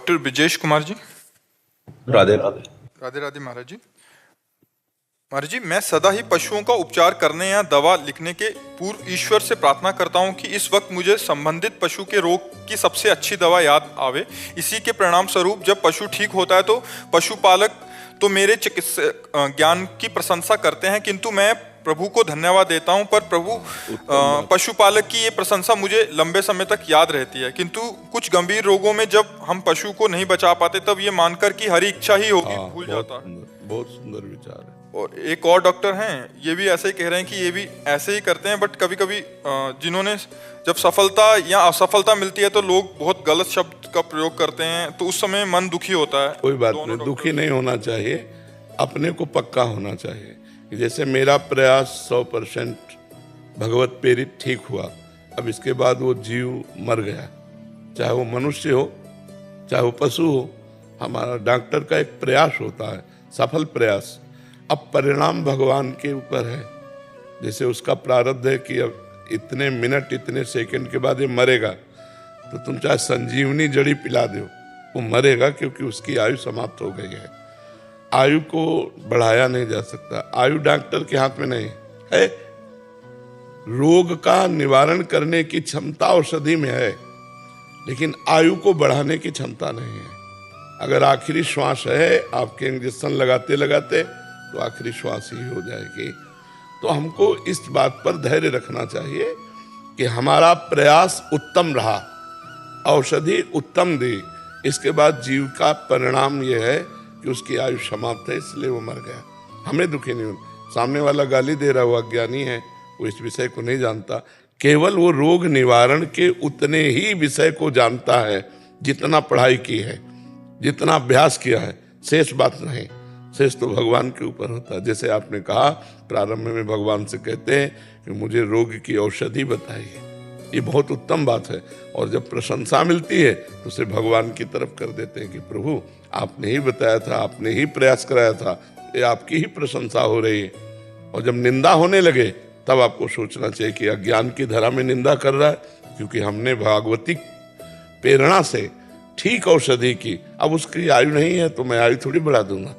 Doctor Brijesh Kumar ji. Radhe Radhe. Radhe Radhe महाराज जी। महाराज जी, मैं सदा ही पशुओं का उपचार करने या दवा लिखने के पूर्व ईश्वर से प्रार्थना करता हूं कि इस वक्त मुझे संबंधित पशु के रोग की सबसे अच्छी दवा याद आवे। इसी के परिणाम स्वरूप जब पशु ठीक होता है तो पशुपालक तो मेरे चिकित्सक ज्ञान की प्रशंसा करते हैं, किंतु मैं प्रभु को धन्यवाद देता हूं, पर प्रभु पशुपालक की ये प्रशंसा मुझे लंबे समय तक याद रहती है। किंतु कुछ गंभीर रोगों में जब हम पशु को नहीं बचा पाते तब ये मानकर कि हरी इच्छा ही होगी भूल जाता है। बहुत सुंदर विचार है। और एक और डॉक्टर हैं, ये भी ऐसे ही कह रहे हैं कि ये भी ऐसे ही करते हैं, बट कभी कभी जिन्होंने जब सफलता या असफलता मिलती है तो लोग बहुत गलत शब्द का प्रयोग करते हैं, तो उस समय मन दुखी होता है। कोई बात नहीं, दुखी नहीं होना चाहिए, अपने को पक्का होना चाहिए कि जैसे मेरा प्रयास 100% भगवत प्रेरित ठीक हुआ, अब इसके बाद वो जीव मर गया, चाहे वो मनुष्य हो चाहे वो पशु हो, हमारा डॉक्टर का एक प्रयास होता है, सफल प्रयास। अब परिणाम भगवान के ऊपर है, जैसे उसका प्रारब्ध है कि अब इतने मिनट इतने सेकंड के बाद ये मरेगा, तो तुम चाहे संजीवनी जड़ी पिला दो, वो मरेगा, क्योंकि उसकी आयु समाप्त हो गई है। आयु को बढ़ाया नहीं जा सकता, आयु डॉक्टर के हाथ में नहीं है। रोग का निवारण करने की क्षमता औषधि में है, लेकिन आयु को बढ़ाने की क्षमता नहीं है। अगर आखिरी श्वास है, आपके इंजेक्शन लगाते लगाते तो आखिरी श्वास ही हो जाएगी। तो हमको इस बात पर धैर्य रखना चाहिए कि हमारा प्रयास उत्तम रहा, औषधि उत्तम दी, इसके बाद जीव का परिणाम यह है कि उसकी आयु समाप्त है, इसलिए वो मर गया। हमें दुखी नहीं होना। सामने वाला गाली दे रहा, वो अज्ञानी है, वो इस विषय को नहीं जानता, केवल वो रोग निवारण के उतने ही विषय को जानता है जितना पढ़ाई की है, जितना अभ्यास किया है, शेष बात नहीं। शेष तो भगवान के ऊपर होता है। जैसे आपने कहा, प्रारंभ में भगवान से कहते हैं कि मुझे रोग की औषधि बताइए, ये बहुत उत्तम बात है। और जब प्रशंसा मिलती है तो उसे भगवान की तरफ कर देते हैं कि प्रभु आपने ही बताया था, आपने ही प्रयास कराया था, ये आपकी ही प्रशंसा हो रही है। और जब निंदा होने लगे तब आपको सोचना चाहिए कि अज्ञान की धरा में निंदा कर रहा है, क्योंकि हमने भागवती प्रेरणा से ठीक औषधि की। अब उसकी आयु नहीं है तो मैं आयु थोड़ी बढ़ा दूंगा।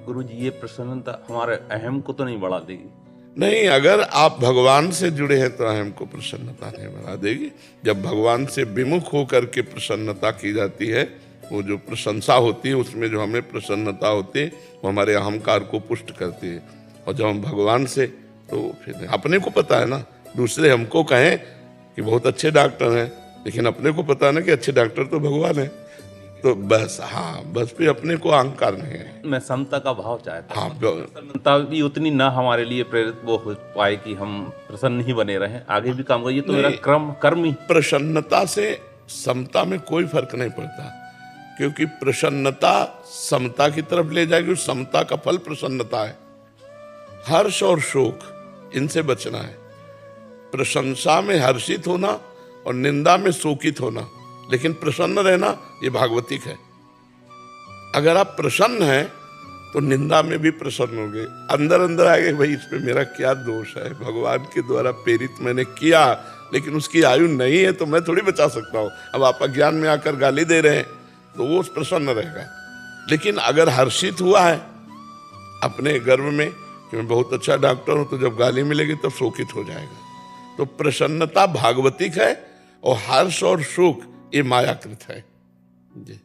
गुरुजी, ये प्रसन्नता हमारे अहम को तो नहीं बढ़ा देगी? नहीं, अगर आप भगवान से जुड़े हैं तो अहम को प्रसन्नता नहीं बढ़ा देगी। जब भगवान से विमुख होकर के प्रसन्नता की जाती है, वो जो प्रशंसा होती है उसमें जो हमें प्रसन्नता होती है वो हमारे अहंकार को पुष्ट करती है। और जब हम भगवान से, तो फिर अपने को पता है ना, दूसरे हमको कहें कि बहुत अच्छे डॉक्टर हैं, लेकिन अपने को पता है ना कि अच्छे डॉक्टर तो भगवान है, तो बस हाँ, बस फिर अपने को अहंकार नहीं है। मैं समता का भाव चाहता हूँ। हाँ, प्रसन्नता भी उतनी ना हमारे लिए प्रेरित वो हो पाए कि हम प्रसन्न ही बने रहें, आगे भी काम करिए, तो मेरा कर्म ही। प्रसन्नता से समता में कोई फर्क नहीं पड़ता, क्योंकि प्रसन्नता समता की तरफ ले जाएगी। समता का फल प्रसन्नता है। हर्ष और शोक, इनसे बचना है। प्रशंसा में हर्षित होना और निंदा में शोकित होना, लेकिन प्रसन्न रहना, ये भागवतिक है। अगर आप प्रसन्न हैं तो निंदा में भी प्रसन्न होंगे। अंदर अंदर आएंगे, भाई इसमें मेरा क्या दोष है, भगवान के द्वारा प्रेरित मैंने किया, लेकिन उसकी आयु नहीं है तो मैं थोड़ी बचा सकता हूँ। अब आप अज्ञान में आकर गाली दे रहे हैं तो वो प्रसन्न रहेगा। लेकिन अगर हर्षित हुआ है अपने गर्व में कि मैं बहुत अच्छा डॉक्टर हूँ, तो जब गाली मिलेगी तब शोकित हो जाएगा। तो प्रसन्नता भागवतिक है और हर्ष और शोक ये मायाकृत है जी।